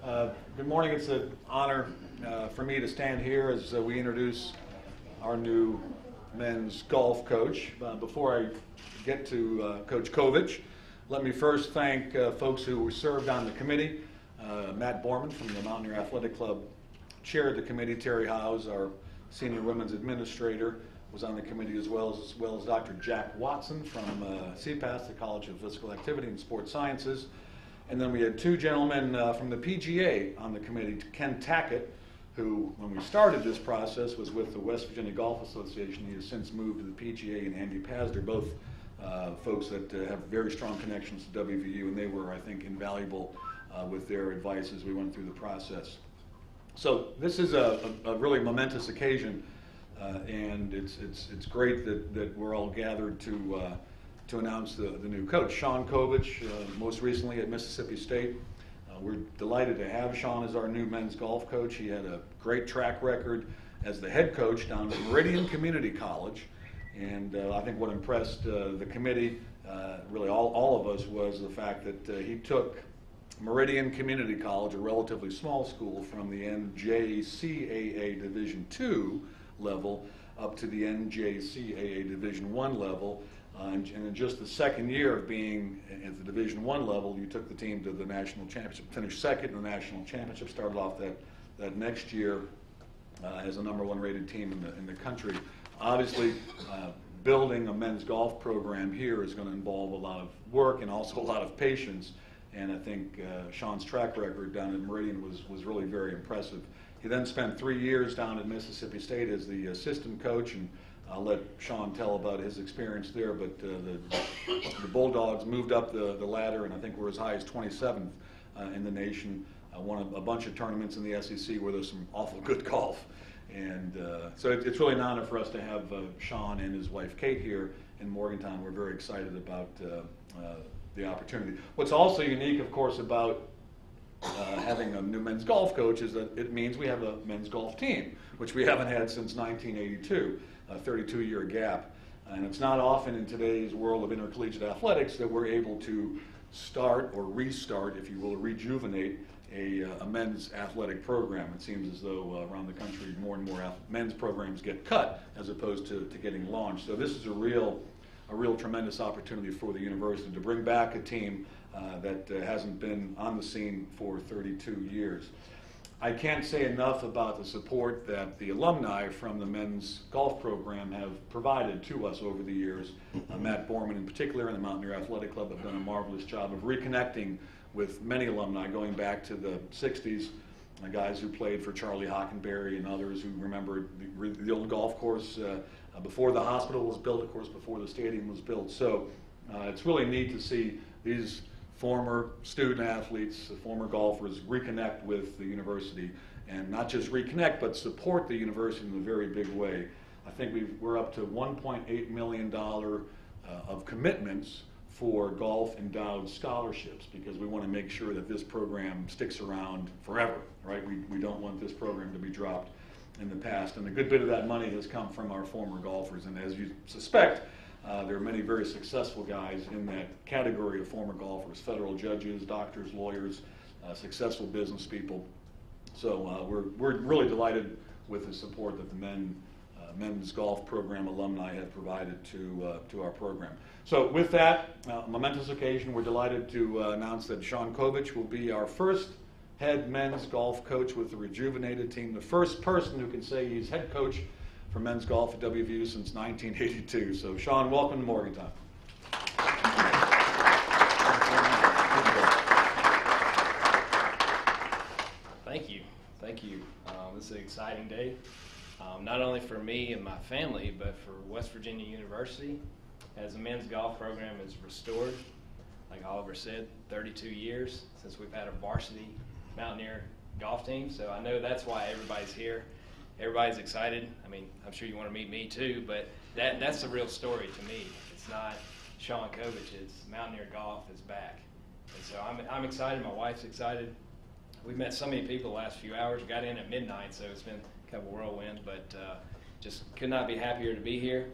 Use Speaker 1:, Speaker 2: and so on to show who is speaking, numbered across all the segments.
Speaker 1: Good morning. It's an honor for me to stand here as we introduce our new men's golf coach. Before I get to Coach Covich, let me first thank folks who served on the committee. Matt Borman from the Mountaineer Athletic Club chaired the committee. Terry Howes, our senior women's administrator, was on the committee, as well as Dr. Jack Watson from CPAS, the College of Physical Activity and Sports Sciences. And then we had two gentlemen from the PGA on the committee, Ken Tackett, who, when we started this process, was with the West Virginia Golf Association. He has since moved to the PGA, and Andy Pazder, both folks that have very strong connections to WVU, and they were, I think, invaluable with their advice as we went through the process. So this is a really momentous occasion, and it's great that we're all gathered to announce the new coach, Sean Covich, most recently at Mississippi State. We're delighted to have Sean as our new men's golf coach. He had a great track record as the head coach down at Meridian Community College, and I think what impressed the committee, really all of us, was the fact that he took Meridian Community College, a relatively small school, from the NJCAA Division II level up to the NJCAA Division I level. And in just the second year of being at the Division I level, you took the team to the national championship, finished second in the national championship, started off that next year as the #1 rated team in the country. Obviously, building a men's golf program here is going to involve a lot of work and also a lot of patience. And I think Sean's track record down at Meridian was really very impressive. He then spent 3 years down at Mississippi State as the assistant coach, and I'll let Sean tell about his experience there, but the Bulldogs moved up the ladder, and I think we're as high as 27th in the nation. Won a bunch of tournaments in the SEC where there's some awful good golf. And so it's really an honor for us to have Sean and his wife Kate here in Morgantown. We're very excited about the opportunity. What's also unique, of course, about having a new men's golf coach is that it means we have a men's golf team, which we haven't had since 1982. A 32-year gap, and it's not often in today's world of intercollegiate athletics that we're able to start or restart, if you will, rejuvenate a men's athletic program. It seems as though around the country more and more men's programs get cut as opposed to getting launched. So this is a real tremendous opportunity for the university to bring back a team that hasn't been on the scene for 32 years. I can't say enough about the support that the alumni from the men's golf program have provided to us over the years. Matt Borman in particular and the Mountaineer Athletic Club have done a marvelous job of reconnecting with many alumni going back to the 60s, guys who played for Charlie Hockenberry and others who remember the old golf course before the hospital was built, of course, before the stadium was built. So it's really neat to see these former student athletes, former golfers reconnect with the university, and not just reconnect, but support the university in a very big way. I think we're up to $1.8 million of commitments for golf endowed scholarships, because we want to make sure that this program sticks around forever, right? We don't want this program to be dropped in the past, and a good bit of that money has come from our former golfers, and as you suspect, there are many very successful guys in that category of former golfers, federal judges, doctors, lawyers, successful business people. So we're really delighted with the support that the men's golf program alumni have provided to our program. So with that momentous occasion, we're delighted to announce that Sean Covich will be our first head men's golf coach with the rejuvenated team, the first person who can say he's head coach for men's golf at WVU since 1982. So Sean, welcome to Morgantown.
Speaker 2: Thank you. This is an exciting day, not only for me and my family, but for West Virginia University, as the men's golf program is restored. Like Oliver said, 32 years since we've had a varsity Mountaineer golf team, so I know that's why everybody's here. Everybody's excited. I mean, I'm sure you want to meet me too, but that's the real story to me. It's not Sean Covich, it's Mountaineer golf is back. And so I'm excited, my wife's excited. We've met so many people the last few hours. We got in at midnight, so it's been a couple whirlwinds, but just could not be happier to be here.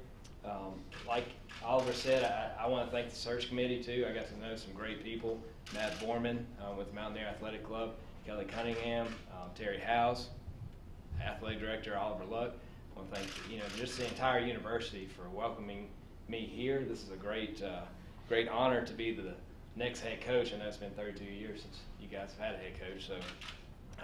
Speaker 2: Like Oliver said, I want to thank the search committee too. I got to know some great people. Matt Borman with Mountaineer Athletic Club, Kelly Cunningham, Terry Howes, athletic director Oliver Luck. I want to thank just the entire university for welcoming me here. This is a great honor to be the next head coach. I know it's been 32 years since you guys have had a head coach, so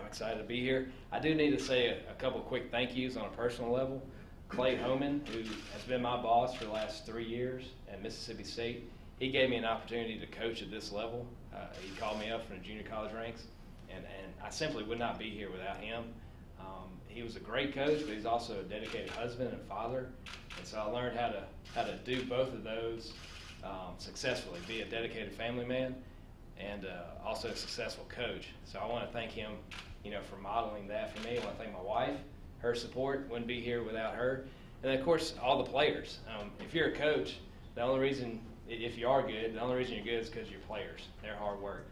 Speaker 2: I'm excited to be here. I do need to say a couple quick thank yous on a personal level. Clay Homan, who has been my boss for the last 3 years at Mississippi State, he gave me an opportunity to coach at this level. He called me up from the junior college ranks, and I simply would not be here without him. He was a great coach, but he's also a dedicated husband and father, and so I learned how to do both of those successfully, be a dedicated family man and also a successful coach. So I want to thank him, for modeling that for me. I want to thank my wife. Her support, wouldn't be here without her. And then, of course, all the players. If you're a coach, the only reason, if you are good, the only reason you're good is because of your players, their hard work.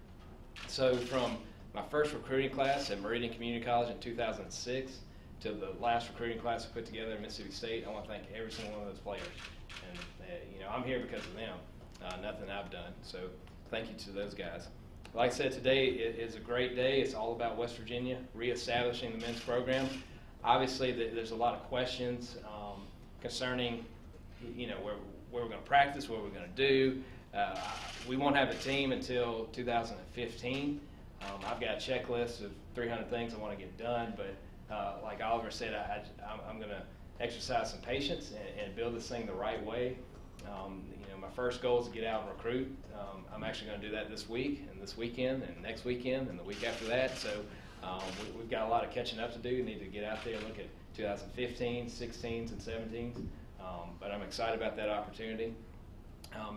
Speaker 2: So from my first recruiting class at Meridian Community College in 2006 to the last recruiting class we put together at Mississippi State, I want to thank every single one of those players. And, I'm here because of them, nothing I've done. So thank you to those guys. Like I said, today is a great day. It's all about West Virginia, reestablishing the men's program. Obviously, there's a lot of questions concerning, where we're going to practice, what we're going to do. We won't have a team until 2015. I've got a checklist of 300 things I want to get done, but like Oliver said, I'm going to exercise some patience and build this thing the right way. My first goal is to get out and recruit. I'm actually going to do that this week and this weekend and next weekend and the week after that. So we've got a lot of catching up to do. We need to get out there and look at 2015, 16s, and 17s. But I'm excited about that opportunity.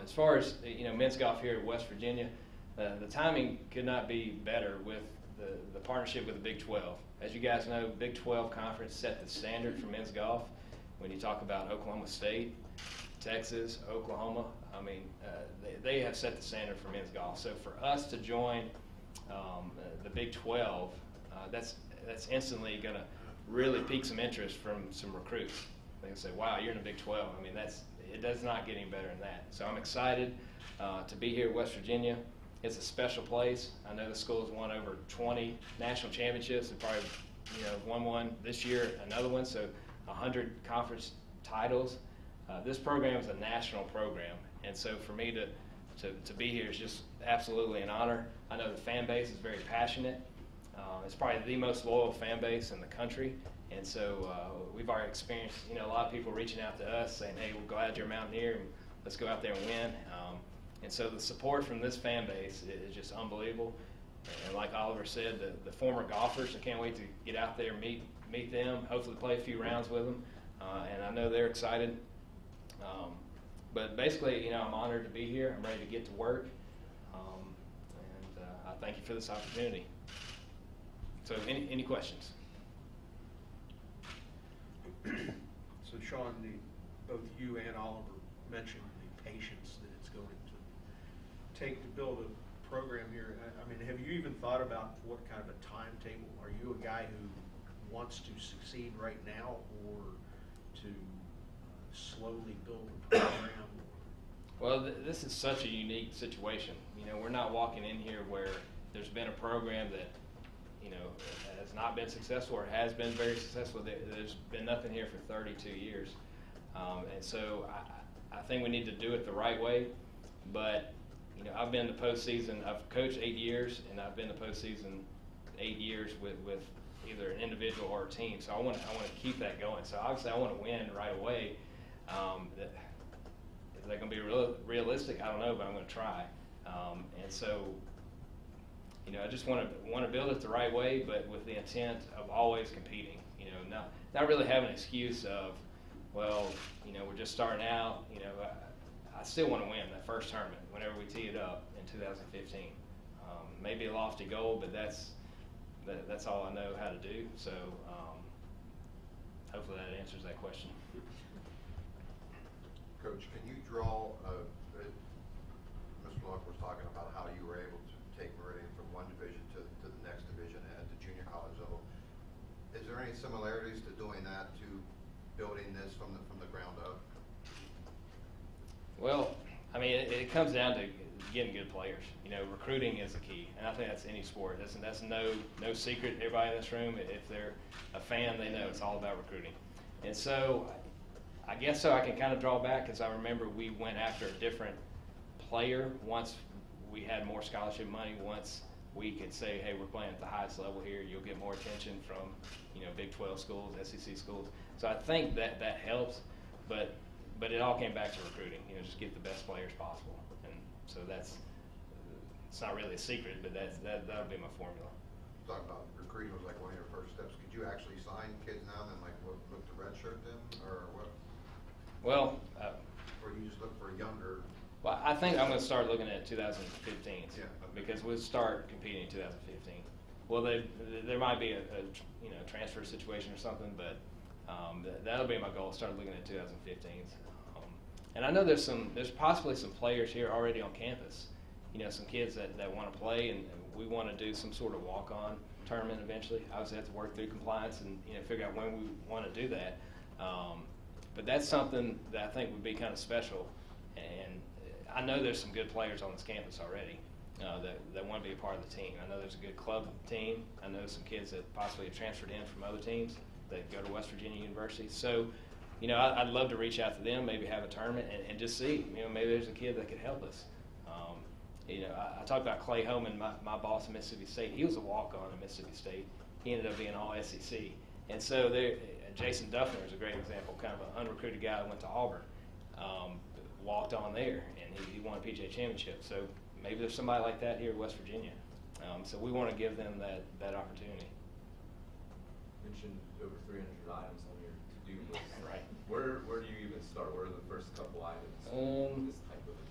Speaker 2: As far as men's golf here at West Virginia, the timing could not be better with the partnership with the Big 12. As you guys know, Big 12 Conference set the standard for men's golf. When you talk about Oklahoma State, Texas, Oklahoma, they have set the standard for men's golf. So for us to join the Big 12, that's instantly going to really pique some interest from some recruits. They can say, "Wow, you're in the Big 12." It does not get any better than that. So I'm excited to be here at West Virginia. It's a special place. I know the school has won over 20 national championships and probably won one this year, another one, so 100 conference titles. This program is a national program, and so for me to be here is just absolutely an honor. I know the fan base is very passionate. It's probably the most loyal fan base in the country, and so we've already experienced a lot of people reaching out to us saying, "Hey, we're glad you're a Mountaineer, and let's go out there and win." And so the support from this fan base is just unbelievable. And like Oliver said, the former golfers, I can't wait to get out there and meet them, hopefully play a few rounds with them, and I know they're excited. But basically, I'm honored to be here. I'm ready to get to work, and I thank you for this opportunity. So any questions?
Speaker 3: So Sean, both you and Oliver mentioned the patience that it's going to take to build a program here. Have you even thought about what kind of a timetable? Are you a guy who wants to succeed right now, or to slowly build a program?
Speaker 2: Well, this is such a unique situation. We're not walking in here where there's been a program that has not been successful or has been very successful. There's been nothing here for 32 years. And so I think we need to do it the right way. But, I've been to postseason. I've coached 8 years, and I've been to postseason 8 years with either an individual or a team. So I want to keep that going. So obviously I want to win right away. Is that going to be realistic? I don't know, but I'm going to try. And so, I just want to build it the right way, but with the intent of always competing. Not really have an excuse of, well, we're just starting out. I still want to win that first tournament whenever we tee it up in 2015. Maybe a lofty goal, but that's all I know how to do. So hopefully that answers that question.
Speaker 4: Coach, can you draw, Mr. Luck was talking about how you were able to take Meridian from one division to the next division at the junior college level. Is there any similarities to doing that to building this from the ground up?
Speaker 2: Well, it comes down to getting good players. Recruiting is the key, and I think that's any sport. That's no secret. Everybody in this room, if they're a fan, they know it's all about recruiting. And so, I guess so I can kind of draw back, because I remember we went after a different player once we had more scholarship money. Once we could say, hey, we're playing at the highest level here, you'll get more attention from Big 12 schools, SEC schools. So I think that helps, but it all came back to recruiting. Just get the best players possible, and so it's not really a secret, but that'll be my formula.
Speaker 4: Talking about recruiting was like one of your first steps. Could you actually sign kids now and then look to redshirt them, or what?
Speaker 2: Well,
Speaker 4: or you just look for younger?
Speaker 2: Well, I think I'm going to start looking at 2015s,
Speaker 4: Yeah, okay.
Speaker 2: because we'll start competing in 2015. Well, there might be a transfer situation or something, but that'll be my goal. Start looking at 2015s, and I know there's possibly some players here already on campus. Some kids that want to play, and we want to do some sort of walk-on tournament eventually. Obviously, have to work through compliance and figure out when we want to do that. But that's something that I think would be kind of special, and I know there's some good players on this campus already that want to be a part of the team. I know there's a good club team. I know some kids that possibly have transferred in from other teams that go to West Virginia University. So, I'd love to reach out to them, maybe have a tournament, and just see, maybe there's a kid that could help us. I talked about Clay Homan, my boss at Mississippi State. He was a walk-on at Mississippi State. He ended up being all SEC. And so Jason Duffner is a great example, kind of an unrecruited guy that went to Auburn, walked on there, and he won a PGA championship. So maybe there's somebody like that here at West Virginia. So we want to give them that opportunity.
Speaker 5: You mentioned over 300 items on your to-do list.
Speaker 2: Right.
Speaker 5: Where do you even start? What are the first couple items of this type of event?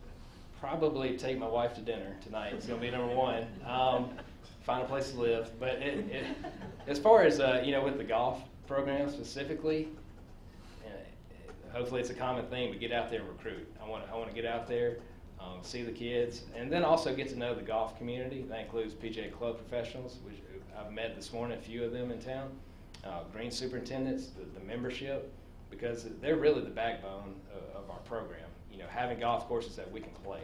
Speaker 2: Probably take my wife to dinner tonight. It's going to be number one. Find a place to live. But as far as with the golf program specifically, hopefully it's a common theme to get out there and recruit. I want to get out there, see the kids, and then also get to know the golf community. That includes PGA club professionals, which I've met this morning, a few of them in town, green superintendents, the membership, because they're really the backbone of our program. Having golf courses that we can play,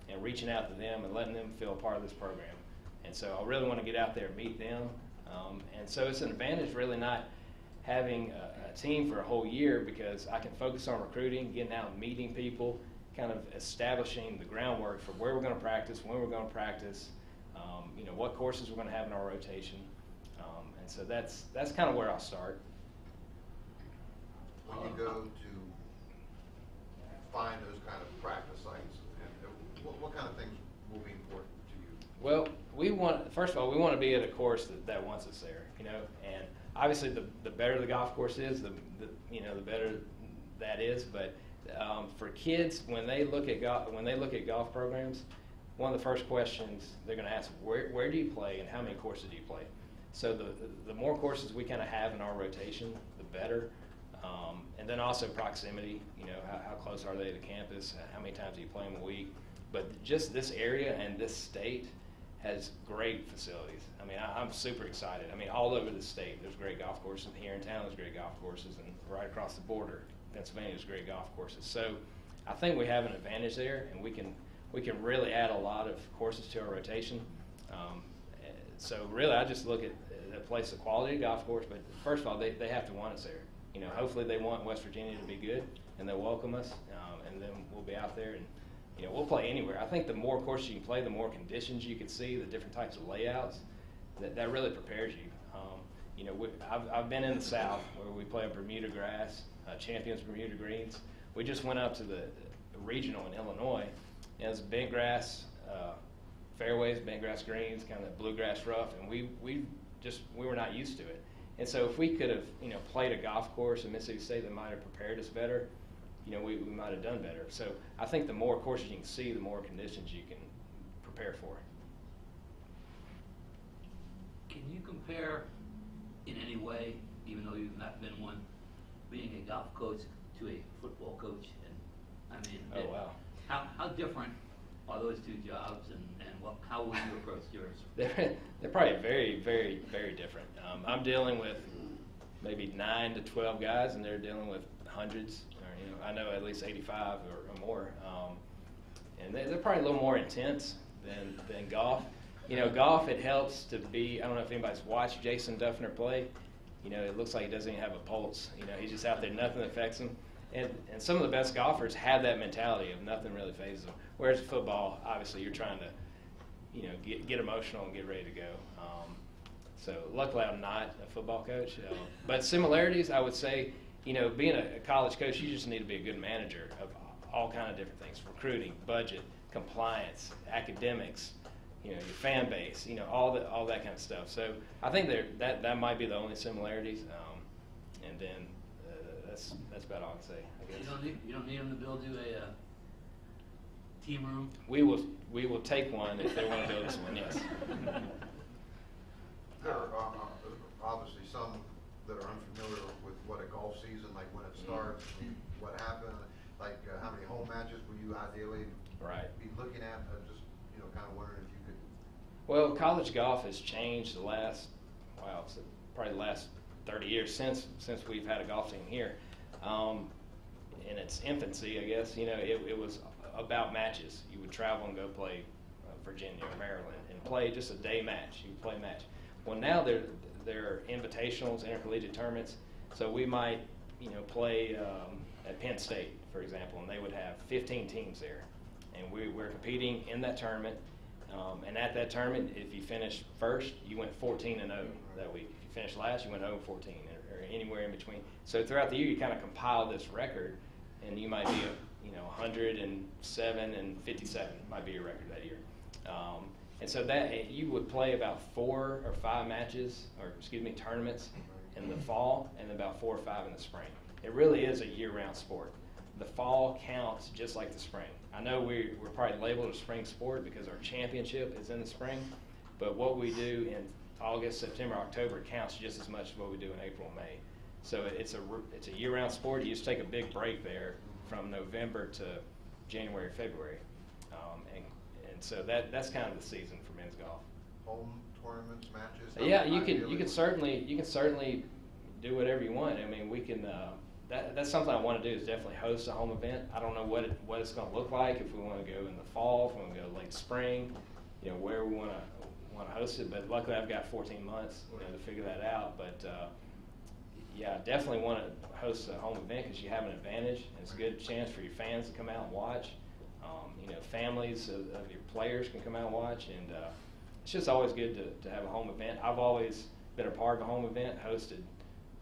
Speaker 2: and reaching out to them and letting them feel a part of this program. And so I really want to get out there and meet them. And so it's an advantage really not having a team for a whole year, because I can focus on recruiting, getting out and meeting people, kind of establishing the groundwork for where we're going to practice, when we're going to practice, what courses we're going to have in our rotation. And so that's kind of where I'll start.
Speaker 4: When you go to find those kind of practice sites, and what kind of things will be important to you?
Speaker 2: Well, first of all, we want to be at a course that wants us there, and obviously the better the golf course is, the better that is. But for kids, when they look at golf programs, one of the first questions they're going to ask, where do you play and how many courses do you play? So the more courses we kind of have in our rotation, the better. And then also proximity, how close are they to campus, how many times do you play them a week. But just this area and this state has great facilities. I mean, I'm super excited. I mean, all over the state, there's great golf courses. Here in town, there's great golf courses, and right across the border, Pennsylvania, there's great golf courses. So I think we have an advantage there, and we can really add a lot of courses to our rotation. So really, I just look at a place of quality golf course. But first of all, they have to want us there. Hopefully they want West Virginia to be good, and they'll welcome us, and then we'll be out there, and we'll play anywhere. I think the more courses you can play, the more conditions you can see, the different types of layouts, that really prepares you. I've been in the South where we play a Bermuda grass, Champions Bermuda greens. We just went up to the regional in Illinois, and it's bent grass fairways, bent grass greens, kind of bluegrass rough, and we were not used to it. And so if we could have, played a golf course in Mississippi State that might have prepared us better, we might have done better. So I think the more courses you can see, the more conditions you can prepare for.
Speaker 6: Can you compare in any way, even though you've not been one, being a golf coach to a football coach? And I mean,
Speaker 2: Oh, wow.
Speaker 6: How different are those two jobs, and how will you approach yours?
Speaker 2: They're probably very, very, very different. I'm dealing with maybe 9 to 12 guys, and they're dealing with hundreds. Or, I know at least 85 or more. and they're probably a little more intense than golf. You know, golf, it helps to be, I don't know if anybody's watched Jason Duffner play. You know, it looks like he doesn't even have a pulse. You know, he's just out there, nothing affects him. And some of the best golfers have that mentality of nothing really phases them. Whereas football, obviously, you're trying to, you know, get emotional and get ready to go. So luckily, I'm not a football coach. But similarities, I would say, you know, being a college coach, you just need to be a good manager of all kind of different things: recruiting, budget, compliance, academics, you know, your fan base, you know, all that kind of stuff. So I think that might be the only similarities, and then that's about all I can say, I guess.
Speaker 6: You don't need them to build you a team room?
Speaker 2: We will take one if they want to build us one. Yes.
Speaker 4: There are obviously some that are unfamiliar with what a golf season, like when it starts, what happened, like how many home matches will you ideally be looking at? Just, you know, kind of wondering if you could.
Speaker 2: Well, college golf has changed the last, probably the last 30 years since we've had a golf team here. In its infancy, I guess, you know, it was about matches. You would travel and go play Virginia or Maryland and play just a day match. You would play a match. Well, now there are invitationals, intercollegiate tournaments. So we might, you know, play at Penn State, for example, and they would have 15 teams there, and we're competing in that tournament. And at that tournament, if you finished first, you went 14-0 that week. If you finished last, you went 0-14, or anywhere in between. So throughout the year, you kind of compile this record, and you might be, 107 and 57 might be your record that year. And so that you would play about 4 or 5 tournaments in the fall, and about 4 or 5 in the spring. It really is a year-round sport. The fall counts just like the spring. I know we're probably labeled a spring sport because our championship is in the spring, but what we do in August, September, October counts just as much as what we do in April and May. So it's a year-round sport. You just take a big break there from November to January, February, and so that's kind of the season for men's golf.
Speaker 4: Home tournaments, matches?
Speaker 2: Yeah, you can certainly do whatever you want. I mean, we can. That's something I want to do, is definitely host a home event. I don't know what it's going to look like, if we want to go in the fall, if we want to go late spring, you know, where we want to host it. But luckily, I've got 14 months, you know, to figure that out. But yeah, I definitely want to host a home event because you have an advantage. And it's a good chance for your fans to come out and watch. You know, families of your players can come out and watch, and it's just always good to have a home event. I've always been a part of a home event, hosted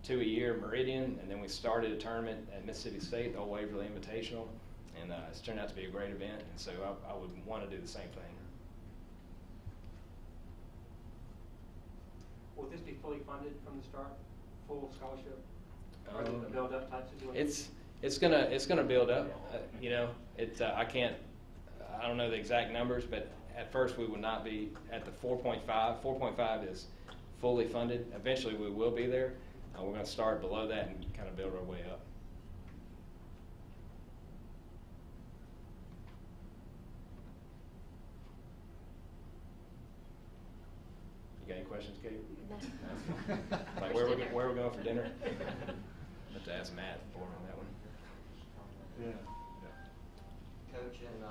Speaker 2: 2 a year, Meridian, and then we started a tournament at Mississippi State, the Old Waverly Invitational, and it's turned out to be a great event, and so I would want to do the same thing.
Speaker 7: Will this be fully funded from the start, full scholarship, or is it a build-up type situation?
Speaker 2: It's gonna build up. You know, I don't know the exact numbers, but at first we would not be at the 4.5. 4.5 is fully funded. Eventually we will be there. We're going to start below that and kind of build our way up. You got any questions, Kate?
Speaker 8: No.
Speaker 2: Like where we're going for dinner? I have to ask Matt for that one.
Speaker 1: Yeah.
Speaker 9: Coach, in